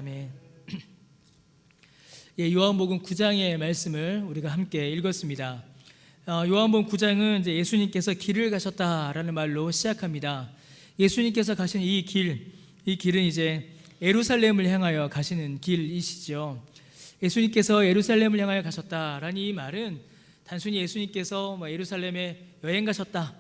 아멘. 요한복음 9장의 말씀을 우리가 함께 읽었습니다. 요한복음 9장은 이제 예수님께서 길을 가셨다라는 말로 시작합니다. 예수님께서 가신 이 길은 이제 예루살렘을 향하여 가시는 길이시죠. 예수님께서 예루살렘을 향하여 가셨다라는 이 말은 단순히 예수님께서 예루살렘에 여행 가셨다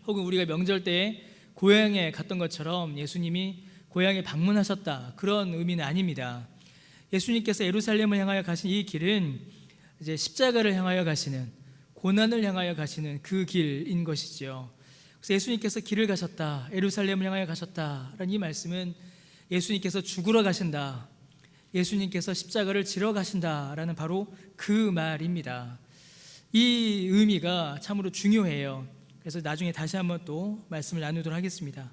혹은 우리가 명절 때에 고향에 갔던 것처럼 예수님이 고향에 방문하셨다, 그런 의미는 아닙니다. 예수님께서 예루살렘을 향하여 가신 이 길은 이제 십자가를 향하여 가시는, 고난을 향하여 가시는 그 길인 것이죠. 그래서 예수님께서 길을 가셨다, 예루살렘을 향하여 가셨다라는 이 말씀은 예수님께서 죽으러 가신다, 예수님께서 십자가를 지러 가신다라는 바로 그 말입니다. 이 의미가 참으로 중요해요. 그래서 나중에 다시 한번 또 말씀을 나누도록 하겠습니다.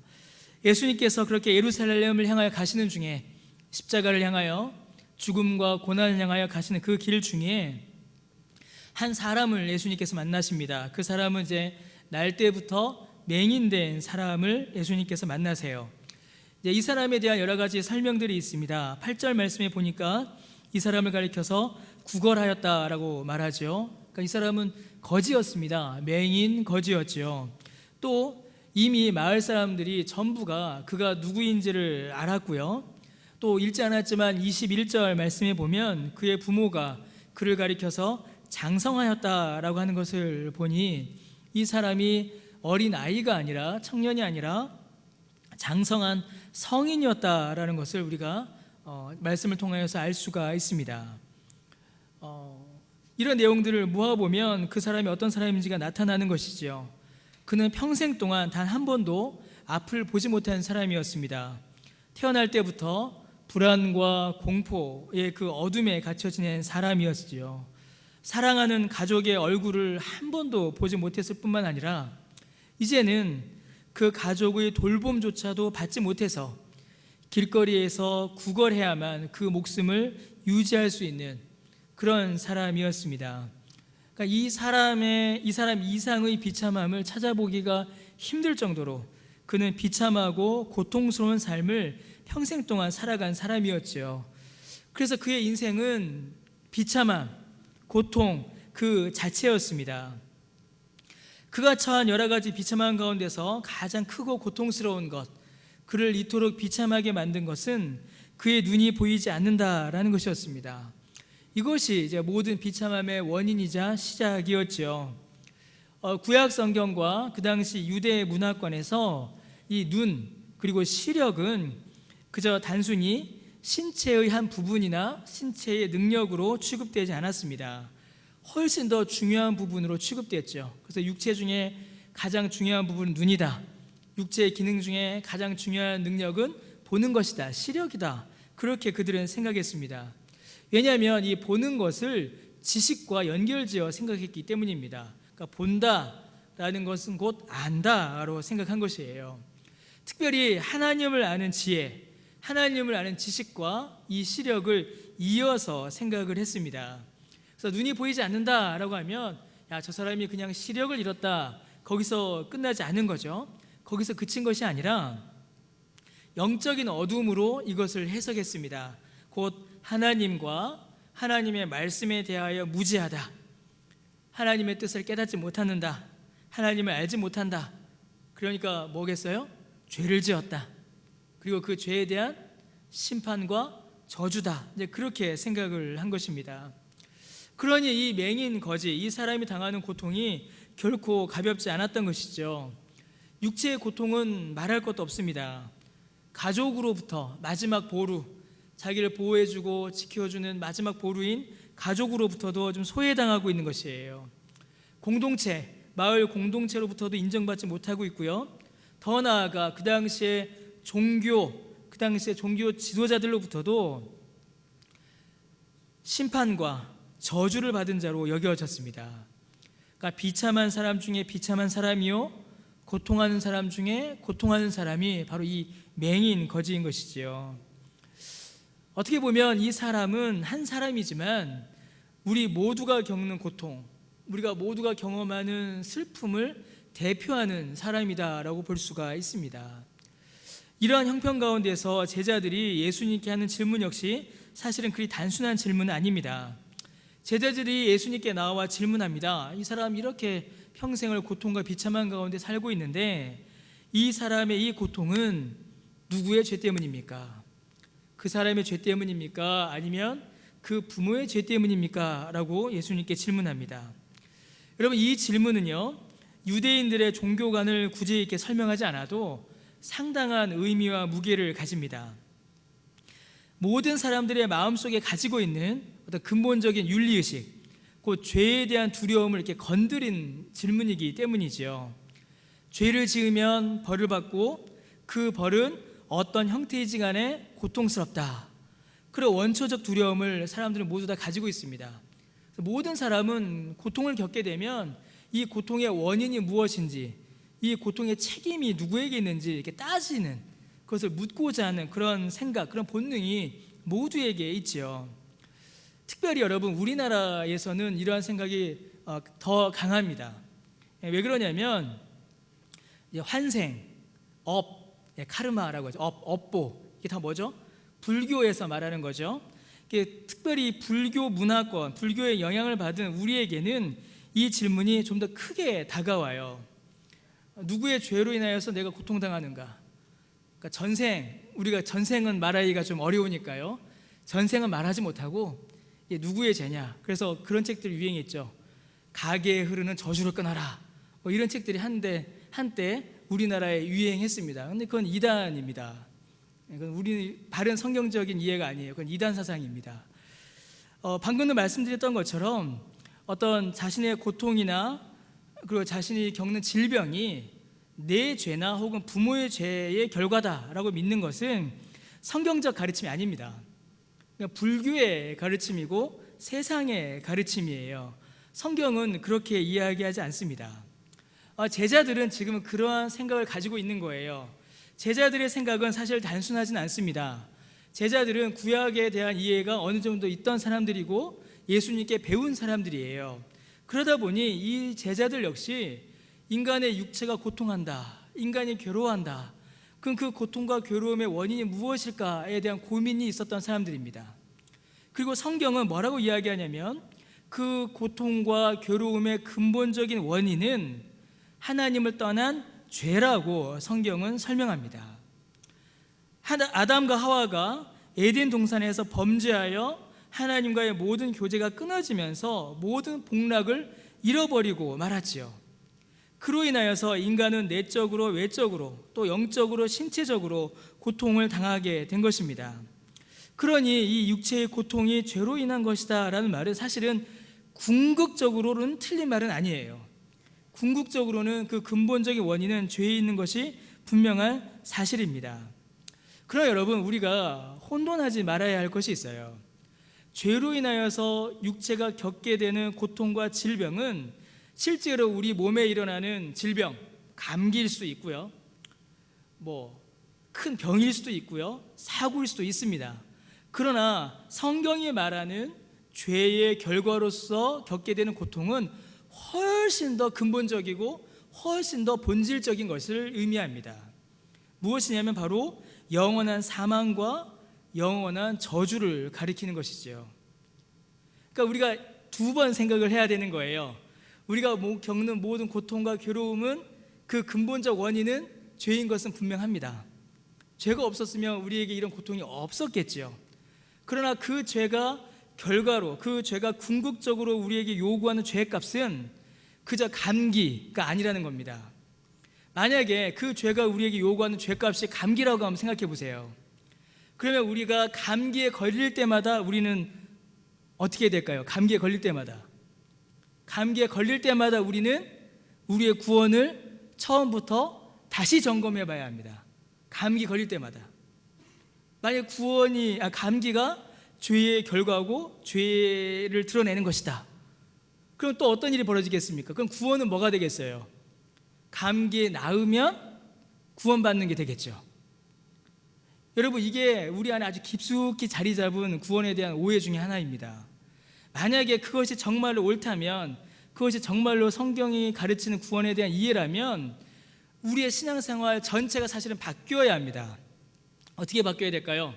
예수님께서 그렇게 예루살렘을 향하여 가시는 중에, 십자가를 향하여, 죽음과 고난을 향하여 가시는 그 길 중에 한 사람을 예수님께서 만나십니다. 그 사람은 이제 날 때부터 맹인된 사람을 예수님께서 만나세요. 이 사람에 대한 여러 가지 설명들이 있습니다. 8절 말씀에 보니까 이 사람을 가리켜서 구걸하였다라고 말하죠. 그러니까 이 사람은 거지였습니다. 맹인 거지였죠. 또 이미 마을 사람들이 전부가 그가 누구인지를 알았고요. 또 읽지 않았지만 21절 말씀에 보면 그의 부모가 그를 가리켜서 장성하였다라고 하는 것을 보니 이 사람이 어린 아이가 아니라, 청년이 아니라 장성한 성인이었다라는 것을 우리가 말씀을 통하여서 알 수가 있습니다. 이런 내용들을 모아보면 그 사람이 어떤 사람인지가 나타나는 것이죠. 그는 평생 동안 단 한 번도 앞을 보지 못한 사람이었습니다. 태어날 때부터 불안과 공포의 그 어둠에 갇혀 지낸 사람이었지요. 사랑하는 가족의 얼굴을 한 번도 보지 못했을 뿐만 아니라 이제는 그 가족의 돌봄조차도 받지 못해서 길거리에서 구걸해야만 그 목숨을 유지할 수 있는 그런 사람이었습니다. 그러니까 이 사람 이상의 비참함을 찾아보기가 힘들 정도로 그는 비참하고 고통스러운 삶을 평생 동안 살아간 사람이었죠. 그래서 그의 인생은 비참함, 고통 그 자체였습니다. 그가 처한 여러 가지 비참한 가운데서 가장 크고 고통스러운 것, 그를 이토록 비참하게 만든 것은 그의 눈이 보이지 않는다라는 것이었습니다. 이것이 이제 모든 비참함의 원인이자 시작이었죠. 구약 성경과 그 당시 유대 문화권에서 이 눈 그리고 시력은 그저 단순히 신체의 한 부분이나 신체의 능력으로 취급되지 않았습니다. 훨씬 더 중요한 부분으로 취급됐죠. 그래서 육체 중에 가장 중요한 부분은 눈이다, 육체의 기능 중에 가장 중요한 능력은 보는 것이다, 시력이다, 그렇게 그들은 생각했습니다. 왜냐하면 이 보는 것을 지식과 연결지어 생각했기 때문입니다. 그러니까 본다라는 것은 곧 안다로 생각한 것이에요. 특별히 하나님을 아는 지혜, 하나님을 아는 지식과 이 시력을 이어서 생각을 했습니다. 그래서 눈이 보이지 않는다라고 하면 저 사람이 그냥 시력을 잃었다, 거기서 끝나지 않은 거죠. 거기서 그친 것이 아니라 영적인 어둠으로 이것을 해석했습니다. 곧 하나님과 하나님의 말씀에 대하여 무지하다, 하나님의 뜻을 깨닫지 못한다, 하나님을 알지 못한다. 그러니까 뭐겠어요? 죄를 지었다. 그리고 그 죄에 대한 심판과 저주다, 이제 그렇게 생각을 한 것입니다. 그러니 이 맹인 거지, 이 사람이 당하는 고통이 결코 가볍지 않았던 것이죠. 육체의 고통은 말할 것도 없습니다. 가족으로부터 마지막 보루, 자기를 보호해주고 지켜주는 마지막 보루인 가족으로부터도 좀 소외당하고 있는 것이에요. 공동체, 마을 공동체로부터도 인정받지 못하고 있고요. 더 나아가 그 당시에 종교 지도자들로부터도 심판과 저주를 받은 자로 여겨졌습니다. 그러니까 비참한 사람 중에 비참한 사람이요, 고통하는 사람 중에 고통하는 사람이 바로 이 맹인 거지인 것이지요. 어떻게 보면 이 사람은 한 사람이지만 우리 모두가 겪는 고통, 우리가 모두가 경험하는 슬픔을 대표하는 사람이다라고 볼 수가 있습니다. 이러한 형편 가운데서 제자들이 예수님께 하는 질문 역시 사실은 그리 단순한 질문은 아닙니다. 제자들이 예수님께 나와 질문합니다. 이 사람 이렇게 평생을 고통과 비참한 가운데 살고 있는데 이 사람의 이 고통은 누구의 죄 때문입니까? 그 사람의 죄 때문입니까? 아니면 그 부모의 죄 때문입니까? 라고 예수님께 질문합니다. 여러분, 이 질문은요, 유대인들의 종교관을 구제 있게 설명하지 않아도 상당한 의미와 무게를 가집니다. 모든 사람들의 마음속에 가지고 있는 어떤 근본적인 윤리의식, 곧 죄에 대한 두려움을 이렇게 건드린 질문이기 때문이지요. 죄를 지으면 벌을 받고 그 벌은 어떤 형태이지 간에 고통스럽다. 그런 원초적 두려움을 사람들은 모두 다 가지고 있습니다. 모든 사람은 고통을 겪게 되면 이 고통의 원인이 무엇인지, 이 고통의 책임이 누구에게 있는지 이렇게 따지는, 그것을 묻고자 하는 그런 생각, 그런 본능이 모두에게 있지요. 특별히 여러분, 우리나라에서는 이러한 생각이 더 강합니다. 왜 그러냐면 환생, 업, 카르마라고 하죠. 업보, 이게 다 뭐죠? 불교에서 말하는 거죠. 특별히 불교 문화권, 불교의 영향을 받은 우리에게는 이 질문이 좀 더 크게 다가와요. 누구의 죄로 인하여서 내가 고통당하는가? 그러니까 전생, 우리가 전생은 말하기가 좀 어려우니까요, 전생은 말하지 못하고 이게 누구의 죄냐? 그래서 그런 책들이 유행했죠. 가게에 흐르는 저주를 끊어라, 뭐 이런 책들이 한때 우리나라에 유행했습니다. 근데 그건 이단입니다. 그건 우리 바른 성경적인 이해가 아니에요. 그건 이단 사상입니다. 방금도 말씀드렸던 것처럼 어떤 자신의 고통이나 그리고 자신이 겪는 질병이 내 죄나 혹은 부모의 죄의 결과다라고 믿는 것은 성경적 가르침이 아닙니다. 그러니까 불교의 가르침이고 세상의 가르침이에요. 성경은 그렇게 이야기하지 않습니다. 제자들은 지금 그러한 생각을 가지고 있는 거예요. 제자들의 생각은 사실 단순하진 않습니다. 제자들은 구약에 대한 이해가 어느 정도 있던 사람들이고 예수님께 배운 사람들이에요. 그러다 보니 이 제자들 역시 인간의 육체가 고통한다, 인간이 괴로워한다, 그럼 그 고통과 괴로움의 원인이 무엇일까에 대한 고민이 있었던 사람들입니다. 그리고 성경은 뭐라고 이야기하냐면 그 고통과 괴로움의 근본적인 원인은 하나님을 떠난 죄라고 성경은 설명합니다. 아담과 하와가 에덴 동산에서 범죄하여 하나님과의 모든 교제가 끊어지면서 모든 복락을 잃어버리고 말았지요. 그로 인하여서 인간은 내적으로 외적으로 또 영적으로 신체적으로 고통을 당하게 된 것입니다. 그러니 이 육체의 고통이 죄로 인한 것이다 라는 말은 사실은 궁극적으로는 틀린 말은 아니에요. 궁극적으로는 그 근본적인 원인은 죄에 있는 것이 분명한 사실입니다. 그러나 여러분, 우리가 혼돈하지 말아야 할 것이 있어요. 죄로 인하여서 육체가 겪게 되는 고통과 질병은 실제로 우리 몸에 일어나는 질병, 감기일 수도 있고요, 큰 병일 수도 있고요, 사고일 수도 있습니다. 그러나 성경이 말하는 죄의 결과로서 겪게 되는 고통은 훨씬 더 근본적이고 훨씬 더 본질적인 것을 의미합니다. 무엇이냐면 바로 영원한 사망과 영원한 저주를 가리키는 것이죠. 그러니까 우리가 두 번 생각을 해야 되는 거예요. 우리가 겪는 모든 고통과 괴로움은 그 근본적 원인은 죄인 것은 분명합니다. 죄가 없었으면 우리에게 이런 고통이 없었겠지요. 그러나 그 죄가 결과로, 그 죄가 궁극적으로 우리에게 요구하는 죄값은 그저 감기가 아니라는 겁니다. 만약에 그 죄가 우리에게 요구하는 죄값이 감기라고 하면 생각해 보세요. 그러면 우리가 감기에 걸릴 때마다 우리는 어떻게 될까요? 감기에 걸릴 때마다 우리는 우리의 구원을 처음부터 다시 점검해 봐야 합니다. 감기 걸릴 때마다. 만약 감기가 죄의 결과고 죄를 드러내는 것이다, 그럼 또 어떤 일이 벌어지겠습니까? 그럼 구원은 뭐가 되겠어요? 감기에 나으면 구원받는 게 되겠죠. 여러분, 이게 우리 안에 아주 깊숙이 자리 잡은 구원에 대한 오해 중에 하나입니다. 만약에 그것이 정말로 옳다면, 그것이 정말로 성경이 가르치는 구원에 대한 이해라면 우리의 신앙생활 전체가 사실은 바뀌어야 합니다. 어떻게 바뀌어야 될까요?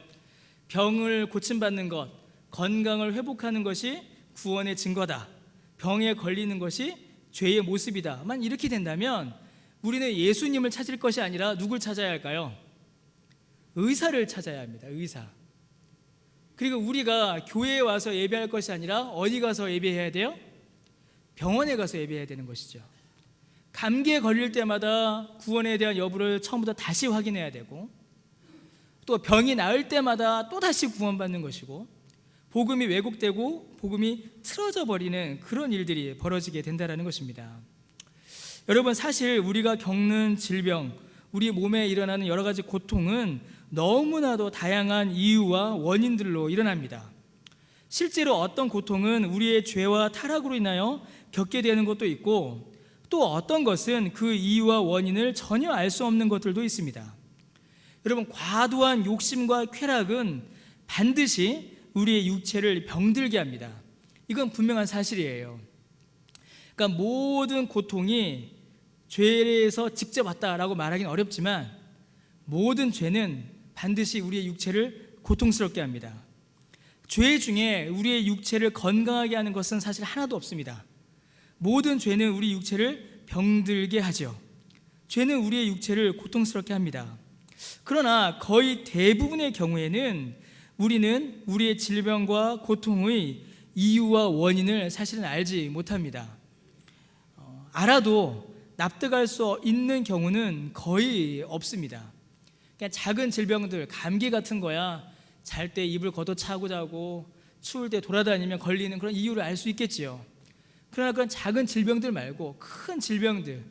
병을 고침받는 것, 건강을 회복하는 것이 구원의 증거다. 병에 걸리는 것이 죄의 모습이다만 이렇게 된다면 우리는 예수님을 찾을 것이 아니라 누굴 찾아야 할까요? 의사를 찾아야 합니다. 의사. 그리고 우리가 교회에 와서 예배할 것이 아니라 어디 가서 예배해야 돼요? 병원에 가서 예배해야 되는 것이죠. 감기에 걸릴 때마다 구원에 대한 여부를 처음부터 다시 확인해야 되고, 또 병이 나을 때마다 또 다시 구원받는 것이고, 복음이 왜곡되고 복음이 틀어져 버리는 그런 일들이 벌어지게 된다는 것입니다. 여러분, 사실 우리가 겪는 질병, 우리 몸에 일어나는 여러 가지 고통은 너무나도 다양한 이유와 원인들로 일어납니다. 실제로 어떤 고통은 우리의 죄와 타락으로 인하여 겪게 되는 것도 있고, 또 어떤 것은 그 이유와 원인을 전혀 알 수 없는 것들도 있습니다. 여러분, 과도한 욕심과 쾌락은 반드시 우리의 육체를 병들게 합니다. 이건 분명한 사실이에요. 그러니까 모든 고통이 죄에서 직접 왔다라고 말하기는 어렵지만 모든 죄는 반드시 우리의 육체를 고통스럽게 합니다. 죄 중에 우리의 육체를 건강하게 하는 것은 사실 하나도 없습니다. 모든 죄는 우리 육체를 병들게 하죠. 죄는 우리의 육체를 고통스럽게 합니다. 그러나 거의 대부분의 경우에는 우리는 우리의 질병과 고통의 이유와 원인을 사실은 알지 못합니다. 알아도 납득할 수 있는 경우는 거의 없습니다. 그냥 작은 질병들, 감기 같은 거야 잘 때 이불 걷어차고 자고 추울 때 돌아다니면 걸리는 그런 이유를 알 수 있겠지요. 그러나 그런 작은 질병들 말고 큰 질병들,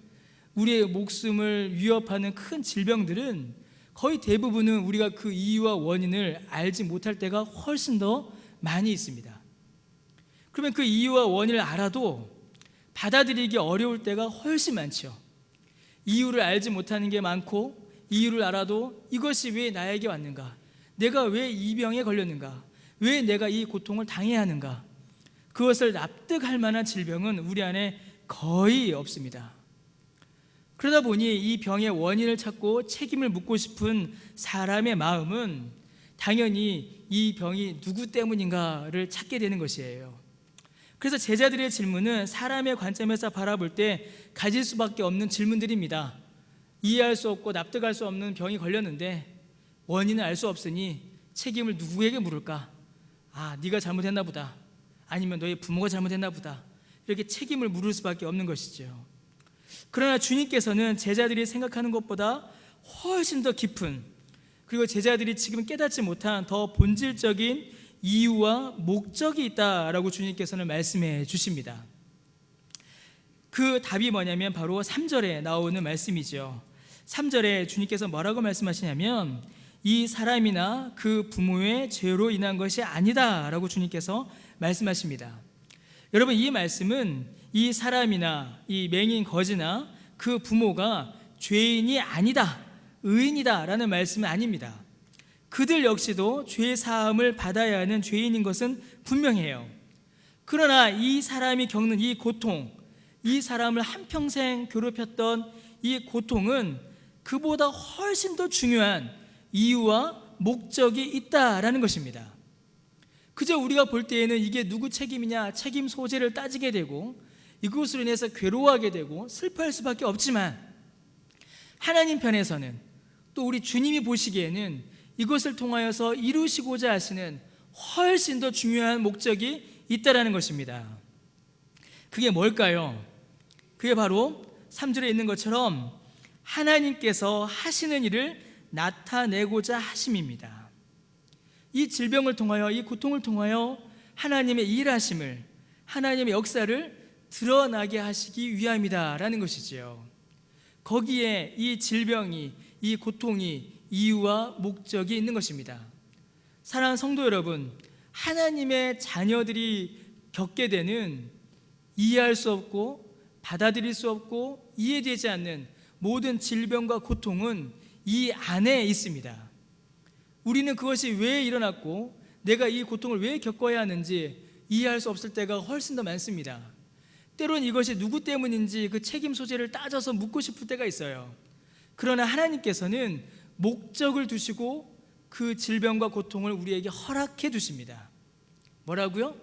우리의 목숨을 위협하는 큰 질병들은 거의 대부분은 우리가 그 이유와 원인을 알지 못할 때가 훨씬 더 많이 있습니다. 그러면 그 이유와 원인을 알아도 받아들이기 어려울 때가 훨씬 많죠. 이유를 알지 못하는 게 많고, 이유를 알아도 이것이 왜 나에게 왔는가, 내가 왜 이 병에 걸렸는가, 왜 내가 이 고통을 당해야 하는가, 그것을 납득할 만한 질병은 우리 안에 거의 없습니다. 그러다 보니 이 병의 원인을 찾고 책임을 묻고 싶은 사람의 마음은 당연히 이 병이 누구 때문인가를 찾게 되는 것이에요. 그래서 제자들의 질문은 사람의 관점에서 바라볼 때 가질 수밖에 없는 질문들입니다. 이해할 수 없고 납득할 수 없는 병이 걸렸는데 원인을 알 수 없으니 책임을 누구에게 물을까? 네가 잘못했나 보다. 아니면 너의 부모가 잘못했나 보다. 이렇게 책임을 물을 수밖에 없는 것이죠. 그러나 주님께서는 제자들이 생각하는 것보다 훨씬 더 깊은, 그리고 제자들이 지금 깨닫지 못한 더 본질적인 이유와 목적이 있다라고 주님께서는 말씀해 주십니다. 그 답이 뭐냐면 바로 3절에 나오는 말씀이죠. 3절에 주님께서 뭐라고 말씀하시냐면 이 사람이나 그 부모의 죄로 인한 것이 아니다 라고 주님께서 말씀하십니다. 여러분, 이 말씀은 이 사람이나 이 맹인 거지나 그 부모가 죄인이 아니다, 의인이다 라는 말씀은 아닙니다. 그들 역시도 죄 사함을 받아야 하는 죄인인 것은 분명해요. 그러나 이 사람이 겪는 이 고통, 이 사람을 한평생 괴롭혔던 이 고통은 그보다 훨씬 더 중요한 이유와 목적이 있다라는 것입니다. 그저 우리가 볼 때에는 이게 누구 책임이냐, 책임 소재를 따지게 되고 이것으로 인해서 괴로워하게 되고 슬퍼할 수밖에 없지만, 하나님 편에서는, 또 우리 주님이 보시기에는 이것을 통하여서 이루시고자 하시는 훨씬 더 중요한 목적이 있다라는 것입니다. 그게 뭘까요? 그게 바로 3절에 있는 것처럼 하나님께서 하시는 일을 나타내고자 하심입니다. 이 질병을 통하여, 이 고통을 통하여 하나님의 일하심을, 하나님의 역사를 드러나게 하시기 위함이다라는 것이지요. 거기에 이 질병이, 이 고통이 이유와 목적이 있는 것입니다. 사랑하는 성도 여러분, 하나님의 자녀들이 겪게 되는 이해할 수 없고 받아들일 수 없고 이해되지 않는 모든 질병과 고통은 이 안에 있습니다. 우리는 그것이 왜 일어났고 내가 이 고통을 왜 겪어야 하는지 이해할 수 없을 때가 훨씬 더 많습니다. 때론 이것이 누구 때문인지 그 책임 소재를 따져서 묻고 싶을 때가 있어요. 그러나 하나님께서는 목적을 두시고 그 질병과 고통을 우리에게 허락해 주십니다. 뭐라고요?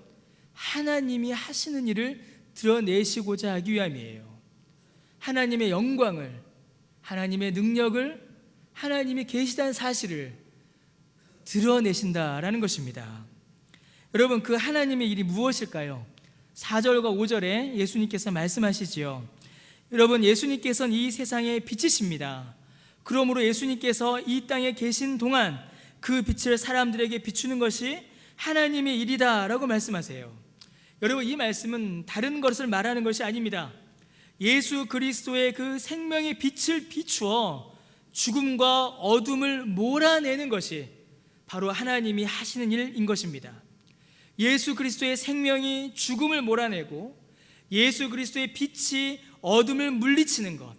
하나님이 하시는 일을 드러내시고자 하기 위함이에요. 하나님의 영광을, 하나님의 능력을, 하나님이 계시다는 사실을 드러내신다라는 것입니다. 여러분, 그 하나님의 일이 무엇일까요? 4절과 5절에 예수님께서 말씀하시지요. 여러분, 예수님께서는 이 세상의 빛이십니다. 그러므로 예수님께서 이 땅에 계신 동안 그 빛을 사람들에게 비추는 것이 하나님의 일이다 라고 말씀하세요. 여러분, 이 말씀은 다른 것을 말하는 것이 아닙니다. 예수 그리스도의 그 생명의 빛을 비추어 죽음과 어둠을 몰아내는 것이 바로 하나님이 하시는 일인 것입니다. 예수 그리스도의 생명이 죽음을 몰아내고 예수 그리스도의 빛이 어둠을 물리치는 것,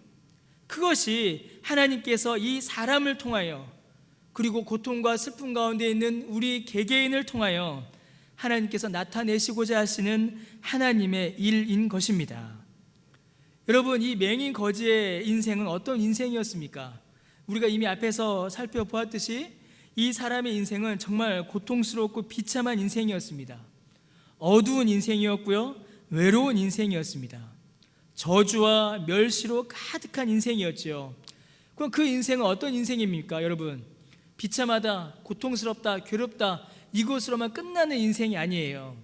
그것이 하나님께서 이 사람을 통하여, 그리고 고통과 슬픔 가운데 있는 우리 개개인을 통하여 하나님께서 나타내시고자 하시는 하나님의 일인 것입니다. 여러분, 이 맹인 거지의 인생은 어떤 인생이었습니까? 우리가 이미 앞에서 살펴보았듯이 이 사람의 인생은 정말 고통스럽고 비참한 인생이었습니다. 어두운 인생이었고요, 외로운 인생이었습니다. 저주와 멸시로 가득한 인생이었죠. 그럼 그 인생은 어떤 인생입니까? 여러분, 비참하다, 고통스럽다, 괴롭다, 이것으로만 끝나는 인생이 아니에요.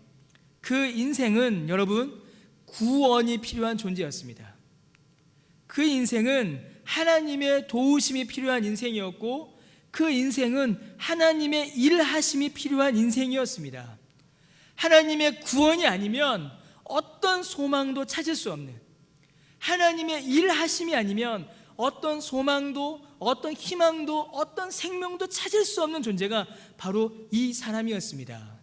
그 인생은 여러분, 구원이 필요한 존재였습니다. 그 인생은 하나님의 도우심이 필요한 인생이었고, 그 인생은 하나님의 일하심이 필요한 인생이었습니다. 하나님의 구원이 아니면 어떤 소망도 찾을 수 없는, 하나님의 일하심이 아니면 어떤 소망도, 어떤 희망도, 어떤 생명도 찾을 수 없는 존재가 바로 이 사람이었습니다.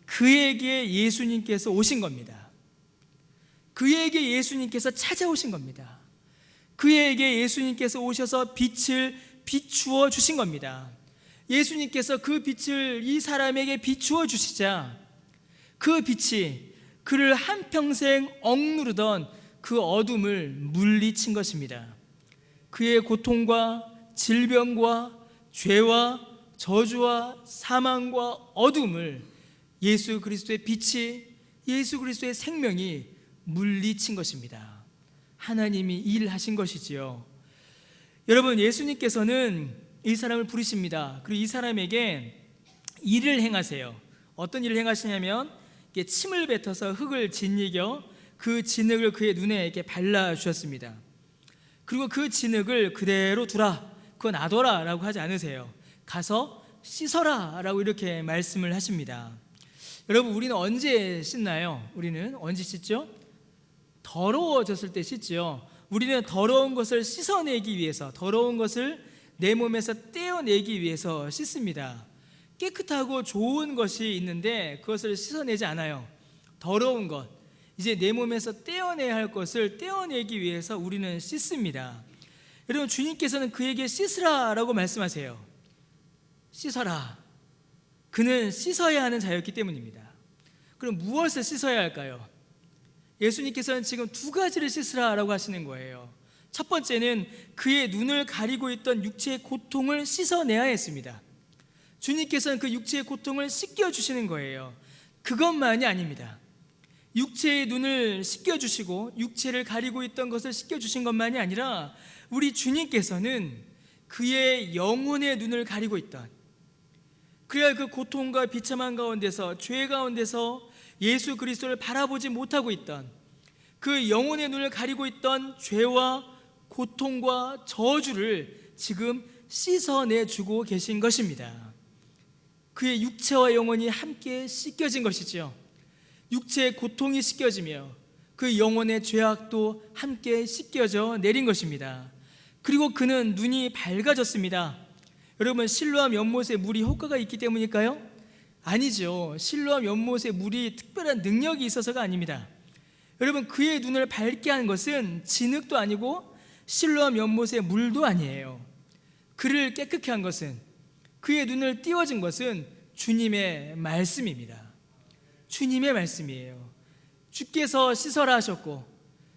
그에게 예수님께서 오신 겁니다. 그에게 예수님께서 찾아오신 겁니다. 그에게 예수님께서 오셔서 빛을 비추어 주신 겁니다. 예수님께서 그 빛을 이 사람에게 비추어 주시자 그 빛이 그를 한평생 억누르던 그 어둠을 물리친 것입니다. 그의 고통과 질병과 죄와 저주와 사망과 어둠을 예수 그리스도의 빛이, 예수 그리스도의 생명이 물리친 것입니다. 하나님이 일하신 것이지요. 여러분, 예수님께서는 이 사람을 부르십니다. 그리고 이 사람에게 일을 행하세요. 어떤 일을 행하시냐면 침을 뱉어서 흙을 짓이겨 그 진흙을 그의 눈에 이렇게 발라주셨습니다. 그리고 그 진흙을 그대로 두라, 그거 놔둬라 라고 하지 않으세요. 가서 씻어라 라고 이렇게 말씀을 하십니다. 여러분, 우리는 언제 씻나요? 우리는 언제 씻죠? 더러워졌을 때 씻죠. 우리는 더러운 것을 씻어내기 위해서, 더러운 것을 내 몸에서 떼어내기 위해서 씻습니다. 깨끗하고 좋은 것이 있는데 그것을 씻어내지 않아요. 더러운 것, 이제 내 몸에서 떼어내야 할 것을 떼어내기 위해서 우리는 씻습니다. 여러분, 주님께서는 그에게 씻으라 라고 말씀하세요. 씻어라. 그는 씻어야 하는 자였기 때문입니다. 그럼 무엇을 씻어야 할까요? 예수님께서는 지금 두 가지를 씻으라 라고 하시는 거예요. 첫 번째는 그의 눈을 가리고 있던 육체의 고통을 씻어내야 했습니다. 주님께서는 그 육체의 고통을 씻겨주시는 거예요. 그것만이 아닙니다. 육체의 눈을 씻겨주시고 육체를 가리고 있던 것을 씻겨주신 것만이 아니라 우리 주님께서는 그의 영혼의 눈을 가리고 있던, 그래야 그 고통과 비참한 가운데서, 죄 가운데서 예수 그리스도를 바라보지 못하고 있던, 그 영혼의 눈을 가리고 있던 죄와 고통과 저주를 지금 씻어내주고 계신 것입니다. 그의 육체와 영혼이 함께 씻겨진 것이지요. 육체의 고통이 씻겨지며 그 영혼의 죄악도 함께 씻겨져 내린 것입니다. 그리고 그는 눈이 밝아졌습니다. 여러분, 실로암 연못에 물이 효과가 있기 때문일까요? 아니죠. 실로암 연못에 물이 특별한 능력이 있어서가 아닙니다. 여러분, 그의 눈을 밝게 한 것은 진흙도 아니고 실로암 연못의 물도 아니에요. 그를 깨끗게 한 것은, 그의 눈을 띄워준 것은 주님의 말씀입니다. 주님의 말씀이에요. 주께서 씻어라 하셨고,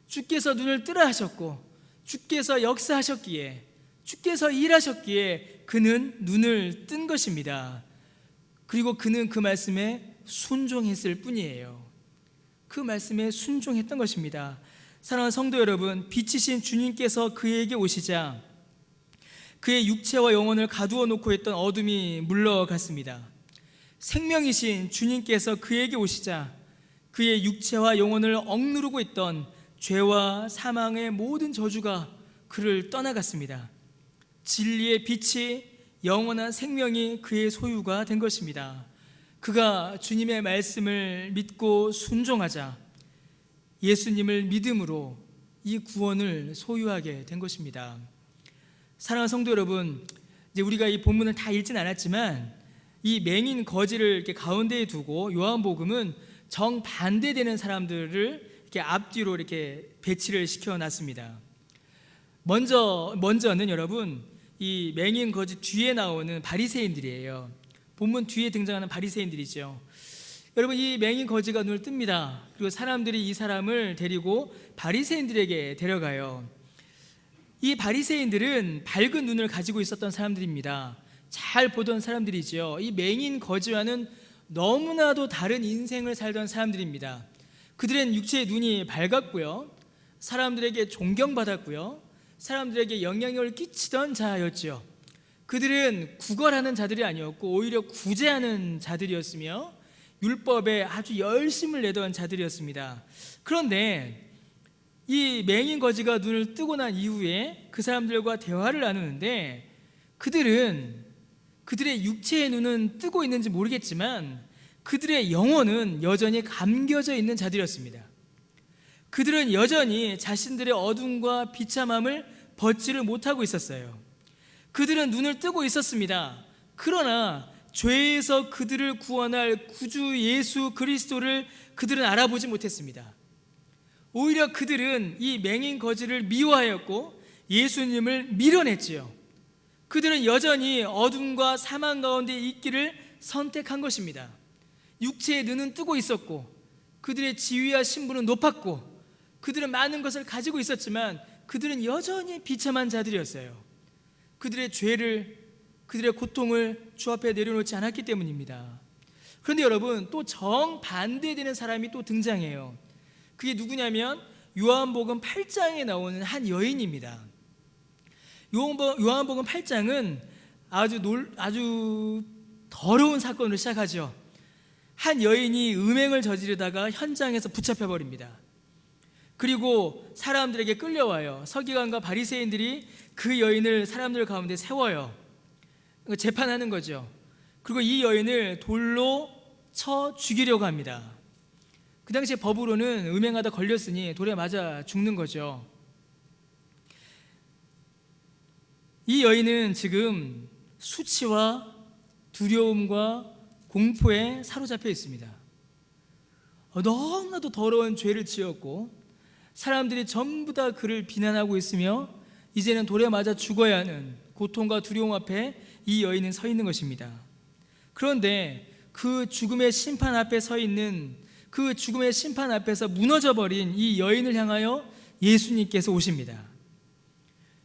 주께서 눈을 뜨라 하셨고, 주께서 역사하셨기에, 주께서 일하셨기에 그는 눈을 뜬 것입니다. 그리고 그는 그 말씀에 순종했을 뿐이에요. 그 말씀에 순종했던 것입니다. 사랑하는 성도 여러분, 빛이신 주님께서 그에게 오시자 그의 육체와 영혼을 가두어 놓고 있던 어둠이 물러갔습니다. 생명이신 주님께서 그에게 오시자 그의 육체와 영혼을 억누르고 있던 죄와 사망의 모든 저주가 그를 떠나갔습니다. 진리의 빛이 영원한 생명이 그의 소유가 된 것입니다. 그가 주님의 말씀을 믿고 순종하자 예수님을 믿음으로 이 구원을 소유하게 된 것입니다. 사랑하는 성도 여러분, 이제 우리가 이 본문을 다 읽진 않았지만 이 맹인 거지를 이렇게 가운데에 두고 요한복음은 정반대되는 사람들을 이렇게 앞뒤로 이렇게 배치를 시켜놨습니다. 먼저는 여러분, 이 맹인 거지 뒤에 나오는 바리새인들이에요. 본문 뒤에 등장하는 바리새인들이죠. 여러분, 이 맹인 거지가 눈을 뜹니다. 그리고 사람들이 이 사람을 데리고 바리새인들에게 데려가요. 이 바리새인들은 밝은 눈을 가지고 있었던 사람들입니다. 잘 보던 사람들이죠. 이 맹인 거지와는 너무나도 다른 인생을 살던 사람들입니다. 그들은 육체의 눈이 밝았고요, 사람들에게 존경받았고요, 사람들에게 영향력을 끼치던 자였지요. 그들은 구걸하는 자들이 아니었고 오히려 구제하는 자들이었으며 율법에 아주 열심을 내던 자들이었습니다. 그런데 이 맹인 거지가 눈을 뜨고 난 이후에 그 사람들과 대화를 나누는데 그들의 육체의 눈은 뜨고 있는지 모르겠지만 그들의 영혼은 여전히 감겨져 있는 자들이었습니다. 그들은 여전히 자신들의 어둠과 비참함을 벗지를 못하고 있었어요. 그들은 눈을 뜨고 있었습니다. 그러나 죄에서 그들을 구원할 구주 예수 그리스도를 그들은 알아보지 못했습니다. 오히려 그들은 이 맹인 거지를 미워하였고 예수님을 밀어냈지요. 그들은 여전히 어둠과 사망 가운데 있기를 선택한 것입니다. 육체의 눈은 뜨고 있었고 그들의 지위와 신분은 높았고 그들은 많은 것을 가지고 있었지만 그들은 여전히 비참한 자들이었어요. 그들의 죄를, 그들의 고통을 주 앞에 내려놓지 않았기 때문입니다. 그런데 여러분, 또 정반대되는 사람이 또 등장해요. 그게 누구냐면 요한복음 8장에 나오는 한 여인입니다. 요한복음 8장은 아주 더러운 사건으로 시작하죠. 한 여인이 음행을 저지르다가 현장에서 붙잡혀 버립니다. 그리고 사람들에게 끌려와요. 서기관과 바리새인들이 그 여인을 사람들 가운데 세워요. 재판하는 거죠. 그리고 이 여인을 돌로 쳐 죽이려고 합니다. 그 당시에 법으로는 음행하다 걸렸으니 돌에 맞아 죽는 거죠. 이 여인은 지금 수치와 두려움과 공포에 사로잡혀 있습니다. 너무나도 더러운 죄를 지었고 사람들이 전부 다 그를 비난하고 있으며 이제는 돌에 맞아 죽어야 하는 고통과 두려움 앞에 이 여인은 서 있는 것입니다. 그런데 그 죽음의 심판 앞에 서 있는, 그 죽음의 심판 앞에서 무너져버린 이 여인을 향하여 예수님께서 오십니다.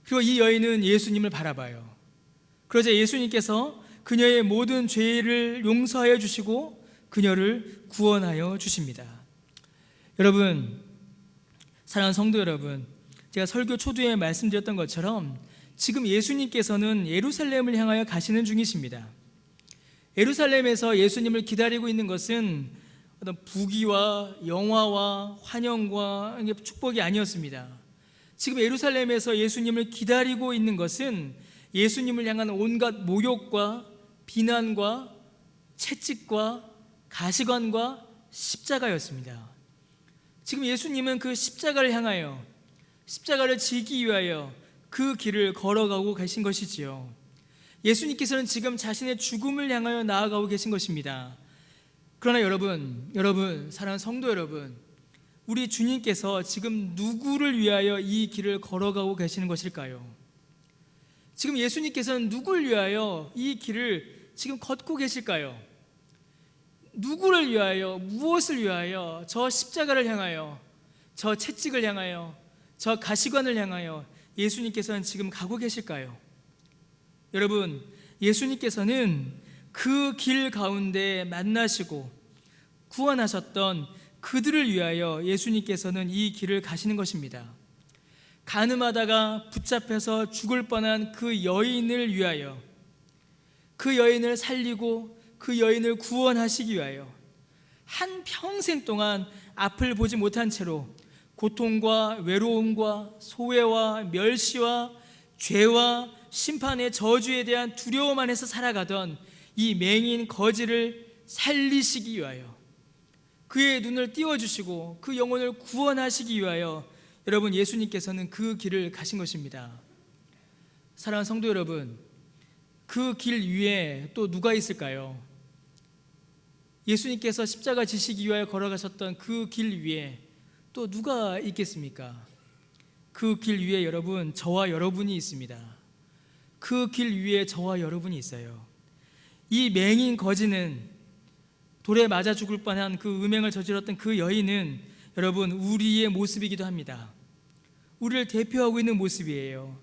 그리고 이 여인은 예수님을 바라봐요. 그러자 예수님께서 그녀의 모든 죄를 용서하여 주시고 그녀를 구원하여 주십니다. 여러분, 사랑하는 성도 여러분, 제가 설교 초두에 말씀드렸던 것처럼 지금 예수님께서는 예루살렘을 향하여 가시는 중이십니다. 예루살렘에서 예수님을 기다리고 있는 것은 어떤 부귀와 영화와 환영과 축복이 아니었습니다. 지금 예루살렘에서 예수님을 기다리고 있는 것은 예수님을 향한 온갖 모욕과 비난과 채찍과 가시관과 십자가였습니다. 지금 예수님은 그 십자가를 향하여, 십자가를 지기 위하여 그 길을 걸어가고 계신 것이지요. 예수님께서는 지금 자신의 죽음을 향하여 나아가고 계신 것입니다. 그러나 여러분, 사랑하는 성도 여러분, 우리 주님께서 지금 누구를 위하여 이 길을 걸어가고 계시는 것일까요? 지금 예수님께서는 누구를 위하여 이 길을 지금 걷고 계실까요? 누구를 위하여, 무엇을 위하여 저 십자가를 향하여, 저 채찍을 향하여, 저 가시관을 향하여 예수님께서는 지금 가고 계실까요? 여러분, 예수님께서는 그 길 가운데 만나시고 구원하셨던 그들을 위하여 예수님께서는 이 길을 가시는 것입니다. 간음하다가 붙잡혀서 죽을 뻔한 그 여인을 위하여, 그 여인을 살리고 그 여인을 구원하시기 위하여 한 평생 동안 앞을 보지 못한 채로 고통과 외로움과 소외와 멸시와 죄와 심판의 저주에 대한 두려움 안에서 살아가던 이 맹인 거지를 살리시기 위하여, 그의 눈을 띄워주시고 그 영혼을 구원하시기 위하여 여러분, 예수님께서는 그 길을 가신 것입니다. 사랑하는 성도 여러분, 그 길 위에 또 누가 있을까요? 예수님께서 십자가 지시기 위하여 걸어가셨던 그 길 위에 또 누가 있겠습니까? 그 길 위에 여러분, 저와 여러분이 있습니다. 그 길 위에 저와 여러분이 있어요. 이 맹인 거지는, 돌에 맞아 죽을 뻔한 그 음행을 저질렀던 그 여인은 여러분, 우리의 모습이기도 합니다. 우리를 대표하고 있는 모습이에요.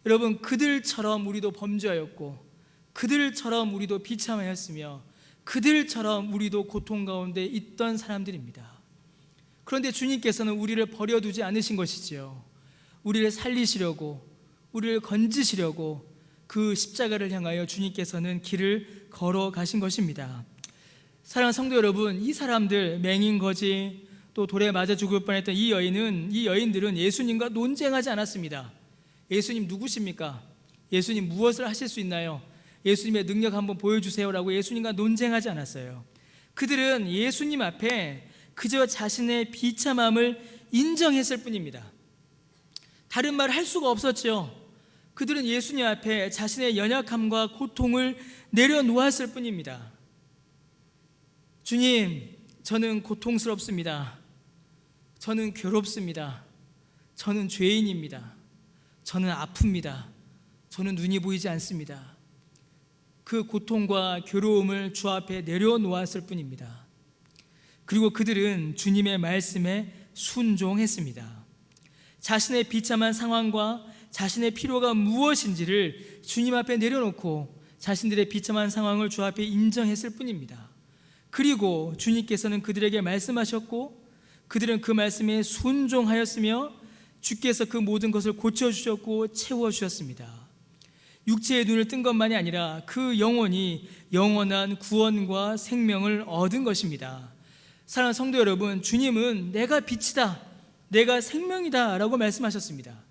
여러분, 그들처럼 우리도 범죄하였고, 그들처럼 우리도 비참하였으며, 그들처럼 우리도 고통 가운데 있던 사람들입니다. 그런데 주님께서는 우리를 버려두지 않으신 것이지요. 우리를 살리시려고, 우리를 건지시려고 그 십자가를 향하여 주님께서는 길을 걸어가신 것입니다. 사랑하는 성도 여러분, 이 사람들, 맹인 거지, 또 돌에 맞아 죽을 뻔했던 이 여인들은 예수님과 논쟁하지 않았습니다. 예수님 누구십니까? 예수님 무엇을 하실 수 있나요? 예수님의 능력 한번 보여주세요라고 예수님과 논쟁하지 않았어요. 그들은 예수님 앞에 그저 자신의 비참함을 인정했을 뿐입니다. 다른 말을 할 수가 없었죠. 그들은 예수님 앞에 자신의 연약함과 고통을 내려놓았을 뿐입니다. 주님, 저는 고통스럽습니다. 저는 괴롭습니다. 저는 죄인입니다. 저는 아픕니다. 저는 눈이 보이지 않습니다. 그 고통과 괴로움을 주 앞에 내려놓았을 뿐입니다. 그리고 그들은 주님의 말씀에 순종했습니다. 자신의 비참한 상황과 자신의 필요가 무엇인지를 주님 앞에 내려놓고 자신들의 비참한 상황을 주 앞에 인정했을 뿐입니다. 그리고 주님께서는 그들에게 말씀하셨고, 그들은 그 말씀에 순종하였으며 주께서 그 모든 것을 고쳐주셨고 채워주셨습니다. 육체의 눈을 뜬 것만이 아니라 그 영혼이 영원한 구원과 생명을 얻은 것입니다. 사랑하는 성도 여러분, 주님은 내가 빛이다, 내가 생명이다 라고 말씀하셨습니다.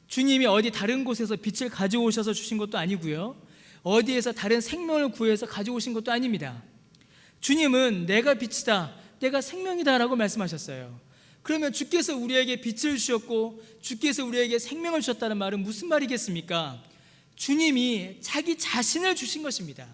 주님이 어디 다른 곳에서 빛을 가져오셔서 주신 것도 아니고요, 어디에서 다른 생명을 구해서 가져오신 것도 아닙니다. 주님은 내가 빛이다, 내가 생명이다 라고 말씀하셨어요. 그러면 주께서 우리에게 빛을 주셨고 주께서 우리에게 생명을 주셨다는 말은 무슨 말이겠습니까? 주님이 자기 자신을 주신 것입니다.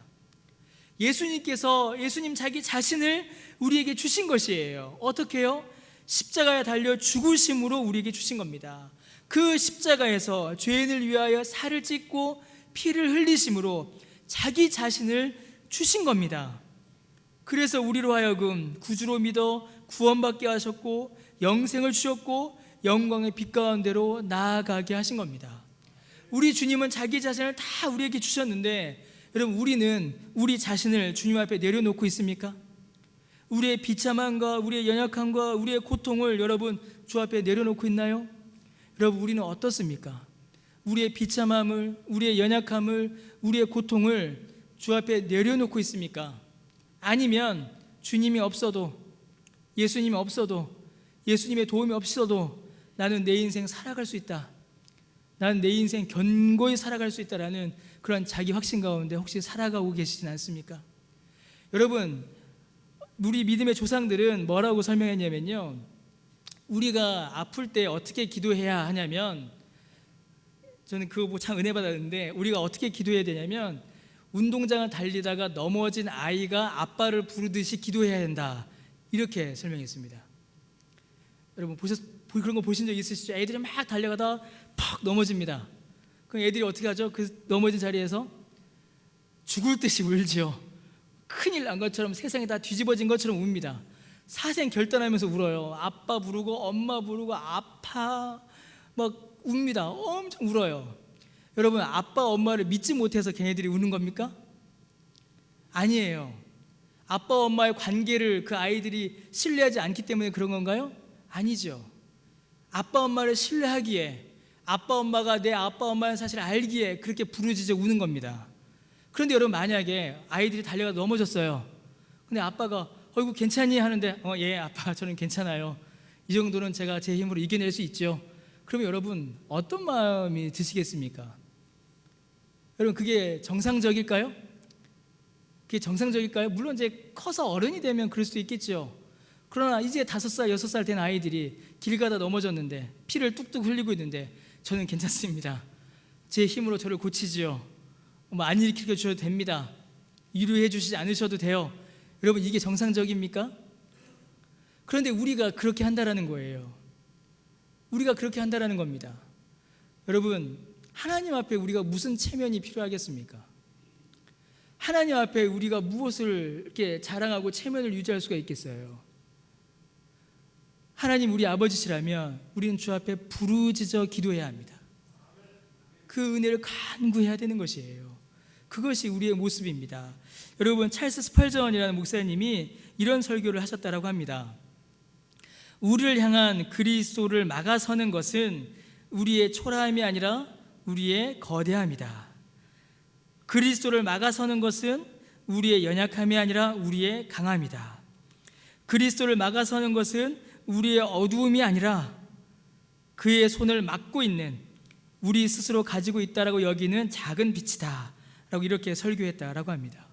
예수님 자기 자신을 우리에게 주신 것이에요. 어떻게요? 십자가에 달려 죽으심으로 우리에게 주신 겁니다. 그 십자가에서 죄인을 위하여 살을 찢고 피를 흘리심으로 자기 자신을 주신 겁니다. 그래서 우리로 하여금 구주로 믿어 구원받게 하셨고 영생을 주셨고 영광의 빛 가운데로 나아가게 하신 겁니다. 우리 주님은 자기 자신을 다 우리에게 주셨는데, 여러분, 우리는 우리 자신을 주님 앞에 내려놓고 있습니까? 우리의 비참함과 우리의 연약함과 우리의 고통을 여러분 주 앞에 내려놓고 있나요? 여러분, 우리는 어떻습니까? 우리의 비참함을, 우리의 연약함을, 우리의 고통을 주 앞에 내려놓고 있습니까? 아니면 주님이 없어도, 예수님이 없어도, 예수님의 도움이 없어도 나는 내 인생 살아갈 수 있다, 나는 내 인생 견고히 살아갈 수 있다라는 그런 자기 확신 가운데 혹시 살아가고 계시진 않습니까? 여러분, 우리 믿음의 조상들은 뭐라고 설명했냐면요, 우리가 아플 때 어떻게 기도해야 하냐면, 저는 그거 보고 참 은혜 받았는데, 우리가 어떻게 기도해야 되냐면 운동장을 달리다가 넘어진 아이가 아빠를 부르듯이 기도해야 된다, 이렇게 설명했습니다. 여러분 그런 거 보신 적 있으시죠? 애들이 막 달려가다 팍 넘어집니다. 그럼 애들이 어떻게 하죠? 그 넘어진 자리에서 죽을 듯이 울지요. 큰일 난 것처럼, 세상이 다 뒤집어진 것처럼 웁니다. 사생 결단하면서 울어요. 아빠 부르고 엄마 부르고 아파 막 웁니다. 엄청 울어요. 여러분, 아빠 엄마를 믿지 못해서 걔네들이 우는 겁니까? 아니에요. 아빠 엄마의 관계를 그 아이들이 신뢰하지 않기 때문에 그런 건가요? 아니죠. 아빠 엄마를 신뢰하기에, 아빠 엄마가 내 아빠 엄마의 사실을 알기에 그렇게 부르짖어 우는 겁니다. 그런데 여러분, 만약에 아이들이 달려가 넘어졌어요. 근데 아빠가 어이구 괜찮니? 하는데 예 아빠 저는 괜찮아요. 이 정도는 제가 제 힘으로 이겨낼 수 있죠. 그러면 여러분 어떤 마음이 드시겠습니까? 여러분, 그게 정상적일까요? 그게 정상적일까요? 물론 이제 커서 어른이 되면 그럴 수도 있겠죠. 그러나 이제 5살, 6살 된 아이들이 길 가다 넘어졌는데 피를 뚝뚝 흘리고 있는데 저는 괜찮습니다. 제 힘으로 저를 고치지요. 안 일으켜 주셔도 됩니다. 위로해 주시지 않으셔도 돼요. 여러분, 이게 정상적입니까? 그런데 우리가 그렇게 한다라는 거예요. 우리가 그렇게 한다라는 겁니다. 여러분, 하나님 앞에 우리가 무슨 체면이 필요하겠습니까? 하나님 앞에 우리가 무엇을 이렇게 자랑하고 체면을 유지할 수가 있겠어요? 하나님 우리 아버지시라면 우리는 주 앞에 부르짖어 기도해야 합니다. 그 은혜를 간구해야 되는 것이에요. 그것이 우리의 모습입니다. 여러분, 찰스 스펄전이라는 목사님이 이런 설교를 하셨다라고 합니다. 우리를 향한 그리스도를 막아서는 것은 우리의 초라함이 아니라 우리의 거대함이다. 그리스도를 막아서는 것은 우리의 연약함이 아니라 우리의 강함이다. 그리스도를 막아서는 것은 우리의 어두움이 아니라 그의 손을 막고 있는 우리 스스로 가지고 있다라고 여기는 작은 빛이다 라고 이렇게 설교했다라고 합니다.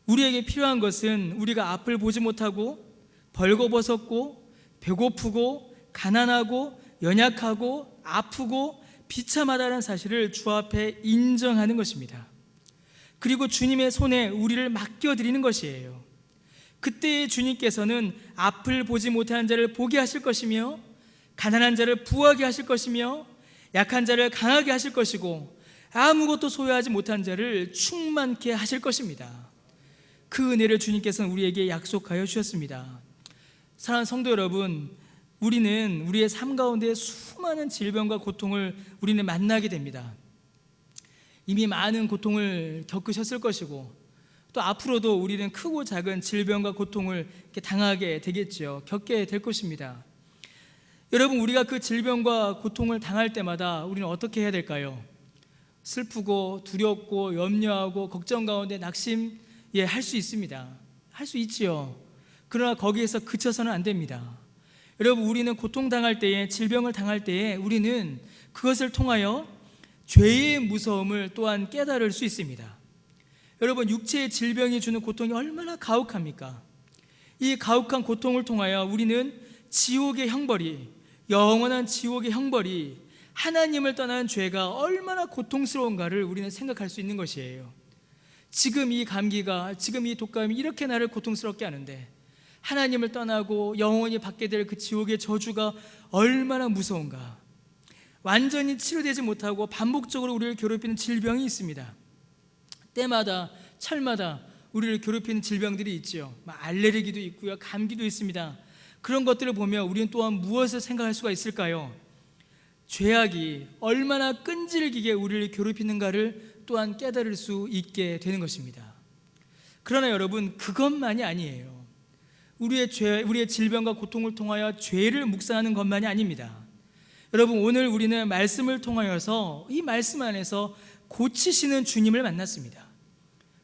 우리에게 필요한 것은 우리가 앞을 보지 못하고 벌거벗었고 배고프고 가난하고 연약하고 아프고 비참하다는 사실을 주 앞에 인정하는 것입니다. 그리고 주님의 손에 우리를 맡겨드리는 것이에요. 그때 주님께서는 앞을 보지 못하는 자를 보게 하실 것이며 가난한 자를 부하게 하실 것이며 약한 자를 강하게 하실 것이고 아무것도 소유하지 못한 자를 충만케 하실 것입니다. 그 은혜를 주님께서는 우리에게 약속하여 주셨습니다. 사랑하는 성도 여러분, 우리는 우리의 삶 가운데 수많은 질병과 고통을 우리는 만나게 됩니다. 이미 많은 고통을 겪으셨을 것이고 또 앞으로도 우리는 크고 작은 질병과 고통을 이렇게 당하게 되겠죠. 겪게 될 것입니다. 여러분, 우리가 그 질병과 고통을 당할 때마다 우리는 어떻게 해야 될까요? 슬프고 두렵고 염려하고 걱정 가운데 낙심할 수 있습니다. 할 수 있지요. 그러나 거기에서 그쳐서는 안 됩니다. 여러분, 우리는 고통당할 때에, 질병을 당할 때에 우리는 그것을 통하여 죄의 무서움을 또한 깨달을 수 있습니다. 여러분, 육체의 질병이 주는 고통이 얼마나 가혹합니까? 이 가혹한 고통을 통하여 우리는 지옥의 형벌이, 영원한 지옥의 형벌이, 하나님을 떠난 죄가 얼마나 고통스러운가를 우리는 생각할 수 있는 것이에요. 지금 이 감기가, 지금 이 독감이 이렇게 나를 고통스럽게 하는데 하나님을 떠나고 영원히 받게 될 그 지옥의 저주가 얼마나 무서운가. 완전히 치료되지 못하고 반복적으로 우리를 괴롭히는 질병이 있습니다. 때마다 철마다 우리를 괴롭히는 질병들이 있죠. 알레르기도 있고요, 감기도 있습니다. 그런 것들을 보면 우리는 또한 무엇을 생각할 수가 있을까요? 죄악이 얼마나 끈질기게 우리를 괴롭히는가를 또한 깨달을 수 있게 되는 것입니다. 그러나 여러분, 그것만이 아니에요. 우리의 질병과 고통을 통하여 죄를 묵상하는 것만이 아닙니다. 여러분, 오늘 우리는 말씀을 통하여서 이 말씀 안에서 고치시는 주님을 만났습니다.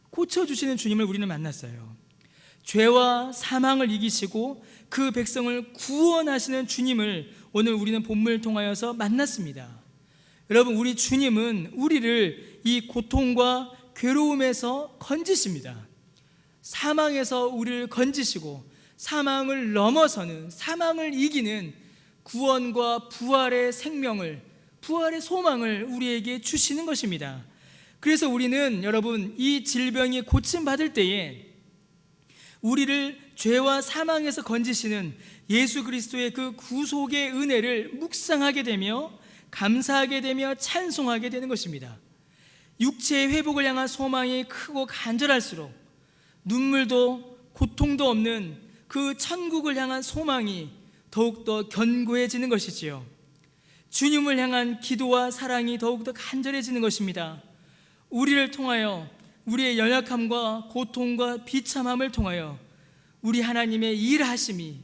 고쳐주시는 주님을 우리는 만났어요. 죄와 사망을 이기시고 그 백성을 구원하시는 주님을 오늘 우리는 본문을 통하여서 만났습니다. 여러분, 우리 주님은 우리를 이 고통과 괴로움에서 건지십니다. 사망에서 우리를 건지시고 사망을 넘어서는, 사망을 이기는 구원과 부활의 생명을, 부활의 소망을 우리에게 주시는 것입니다. 그래서 우리는 여러분, 이 질병이 고침받을 때에 우리를 죄와 사망에서 건지시는 예수 그리스도의 그 구속의 은혜를 묵상하게 되며 감사하게 되며 찬송하게 되는 것입니다. 육체의 회복을 향한 소망이 크고 간절할수록 눈물도 고통도 없는 그 천국을 향한 소망이 더욱더 견고해지는 것이지요. 주님을 향한 기도와 사랑이 더욱더 간절해지는 것입니다. 우리를 통하여, 우리의 연약함과 고통과 비참함을 통하여 우리 하나님의 일하심이,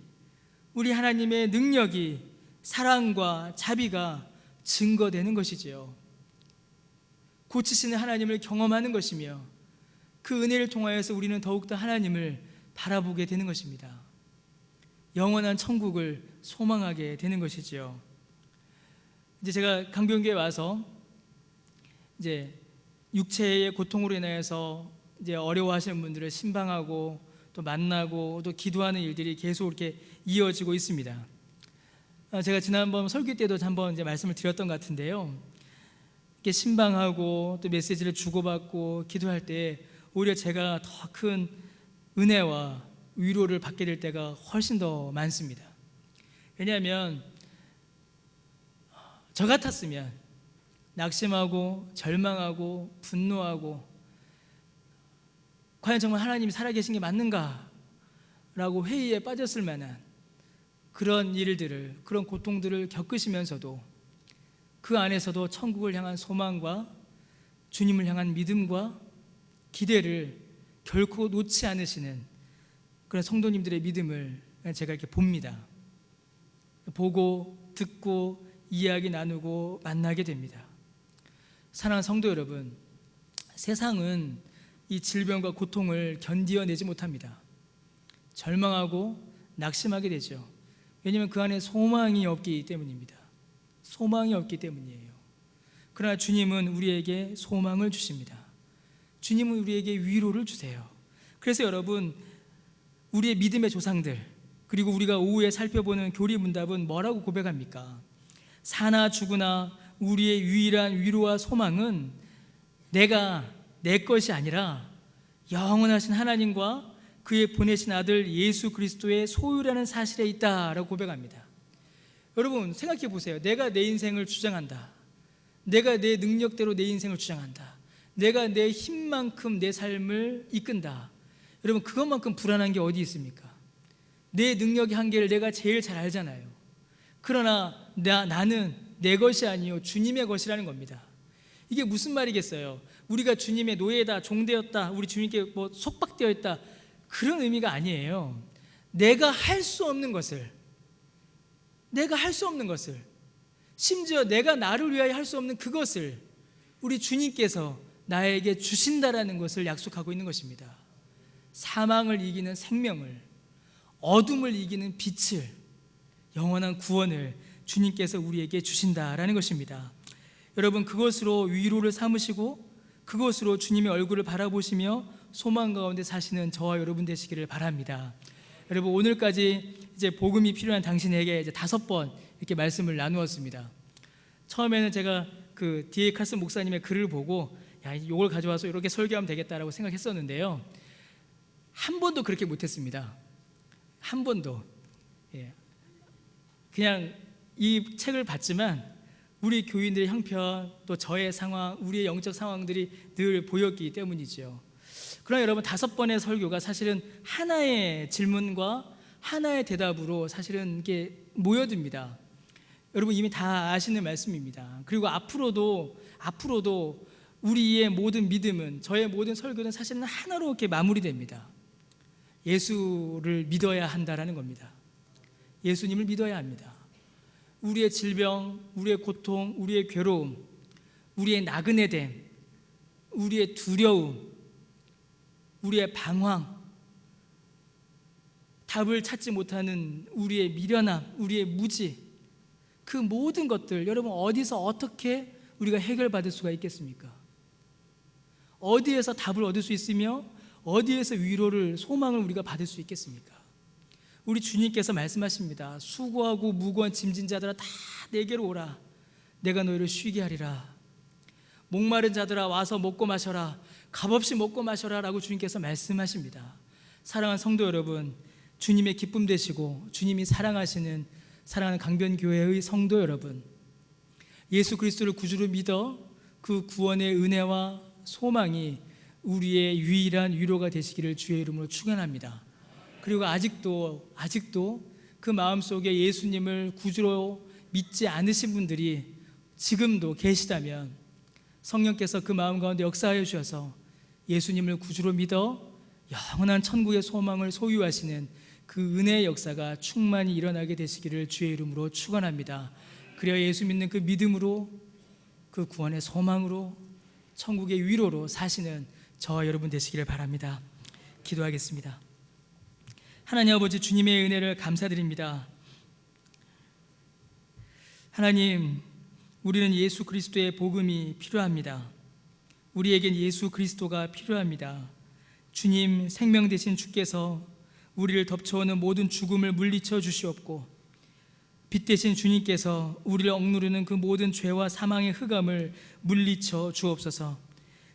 우리 하나님의 능력이, 사랑과 자비가 증거되는 것이지요. 고치시는 하나님을 경험하는 것이며 그 은혜를 통하여서 우리는 더욱더 하나님을 바라보게 되는 것입니다. 영원한 천국을 소망하게 되는 것이지요. 이제 제가 강변교회에 와서 이제 육체의 고통으로 인해서 이제 어려워하시는 분들을 신방하고 또 만나고 또 기도하는 일들이 계속 이렇게 이어지고 있습니다. 제가 지난번 설교 때도 한번 이제 말씀을 드렸던 것 같은데요. 이렇게 신방하고 또 메시지를 주고받고 기도할 때 오히려 제가 더 큰 은혜와 위로를 받게 될 때가 훨씬 더 많습니다. 왜냐하면 저 같았으면 낙심하고 절망하고 분노하고 과연 정말 하나님이 살아계신 게 맞는가? 라고 회의에 빠졌을 만한 그런 일들을, 그런 고통들을 겪으시면서도 그 안에서도 천국을 향한 소망과 주님을 향한 믿음과 기대를 결코 놓지 않으시는 그런 성도님들의 믿음을 제가 이렇게 봅니다. 보고 듣고 이야기 나누고 만나게 됩니다. 사랑하는 성도 여러분, 세상은 이 질병과 고통을 견디어내지 못합니다. 절망하고 낙심하게 되죠. 왜냐하면 그 안에 소망이 없기 때문입니다. 소망이 없기 때문이에요. 그러나 주님은 우리에게 소망을 주십니다. 주님은 우리에게 위로를 주세요. 그래서 여러분, 우리의 믿음의 조상들, 그리고 우리가 오후에 살펴보는 교리 문답은 뭐라고 고백합니까? 사나 죽으나 우리의 유일한 위로와 소망은 내가 내 것이 아니라 영원하신 하나님과 그의 보내신 아들 예수 그리스도의 소유라는 사실에 있다라고 고백합니다. 여러분 생각해 보세요. 내가 내 인생을 주장한다. 내가 내 능력대로 내 인생을 주장한다. 내가 내 힘만큼 내 삶을 이끈다. 여러분 그것만큼 불안한 게 어디 있습니까? 내 능력의 한계를 내가 제일 잘 알잖아요. 그러나 나는 내 것이 아니요 주님의 것이라는 겁니다. 이게 무슨 말이겠어요? 우리가 주님의 노예다, 종되었다, 우리 주님께 뭐 속박되어 있다, 그런 의미가 아니에요. 내가 할 수 없는 것을, 심지어 내가 나를 위하여 할 수 없는 그것을 우리 주님께서 나에게 주신다라는 것을 약속하고 있는 것입니다. 사망을 이기는 생명을, 어둠을 이기는 빛을, 영원한 구원을 주님께서 우리에게 주신다라는 것입니다. 여러분 그것으로 위로를 삼으시고 그것으로 주님의 얼굴을 바라보시며 소망 가운데 사시는 저와 여러분 되시기를 바랍니다. 여러분 오늘까지 이제 복음이 필요한 당신에게 이제 5번 이렇게 말씀을 나누었습니다. 처음에는 제가 그 D.A. 칼슨 목사님의 글을 보고 야 이걸 가져와서 이렇게 설교하면 되겠다라고 생각했었는데요. 한 번도 그렇게 못했습니다. 한 번도. 그냥 이 책을 봤지만 우리 교인들의 형편, 또 저의 상황, 우리의 영적 상황들이 늘 보였기 때문이죠. 그러나 여러분 5번의 설교가 사실은 하나의 질문과 하나의 대답으로 사실은 이게 모여듭니다. 여러분 이미 다 아시는 말씀입니다. 그리고 앞으로도 우리의 모든 믿음은, 저의 모든 설교는 사실은 하나로 이렇게 마무리됩니다. 예수를 믿어야 한다라는 겁니다. 예수님을 믿어야 합니다. 우리의 질병, 우리의 고통, 우리의 괴로움, 우리의 나그네됨, 우리의 두려움, 우리의 방황, 답을 찾지 못하는 우리의 미련함, 우리의 무지, 그 모든 것들 여러분 어디서 어떻게 우리가 해결받을 수가 있겠습니까? 어디에서 답을 얻을 수 있으며 어디에서 위로를, 소망을 우리가 받을 수 있겠습니까? 우리 주님께서 말씀하십니다. 수고하고 무거운 짐진 자들아 다 내게로 오라. 내가 너희를 쉬게 하리라. 목마른 자들아 와서 먹고 마셔라. 값없이 먹고 마셔라 라고 주님께서 말씀하십니다. 사랑하는 성도 여러분, 주님의 기쁨 되시고 주님이 사랑하시는 사랑하는 강변교회의 성도 여러분, 예수 그리스도를 구주로 믿어 그 구원의 은혜와 소망이 우리의 유일한 위로가 되시기를 주의 이름으로 축원합니다. 그리고 아직도 그 마음속에 예수님을 구주로 믿지 않으신 분들이 지금도 계시다면 성령께서 그 마음 가운데 역사하여 주셔서 예수님을 구주로 믿어 영원한 천국의 소망을 소유하시는 그 은혜의 역사가 충만히 일어나게 되시기를 주의 이름으로 축원합니다. 그래야 예수 믿는 그 믿음으로, 그 구원의 소망으로, 천국의 위로로 사시는 저와 여러분 되시기를 바랍니다. 기도하겠습니다. 하나님 아버지, 주님의 은혜를 감사드립니다. 하나님, 우리는 예수 그리스도의 복음이 필요합니다. 우리에겐 예수 그리스도가 필요합니다. 주님, 생명 되신 주께서 우리를 덮쳐오는 모든 죽음을 물리쳐 주시옵고, 빛 되신 주님께서 우리를 억누르는 그 모든 죄와 사망의 흑암을 물리쳐 주옵소서.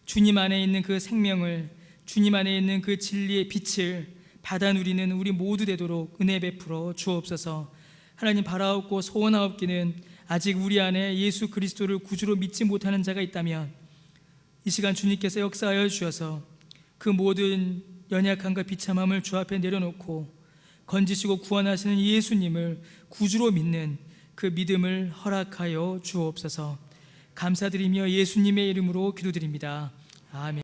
주님 안에 있는 그 생명을, 주님 안에 있는 그 진리의 빛을 받아 누리는 우리 모두 되도록 은혜 베풀어 주옵소서. 하나님, 바라옵고 소원하옵기는 아직 우리 안에 예수 그리스도를 구주로 믿지 못하는 자가 있다면 이 시간 주님께서 역사하여 주셔서 그 모든 연약함과 비참함을 주 앞에 내려놓고 건지시고 구원하시는 예수님을 구주로 믿는 그 믿음을 허락하여 주옵소서. 감사드리며 예수님의 이름으로 기도드립니다. 아멘.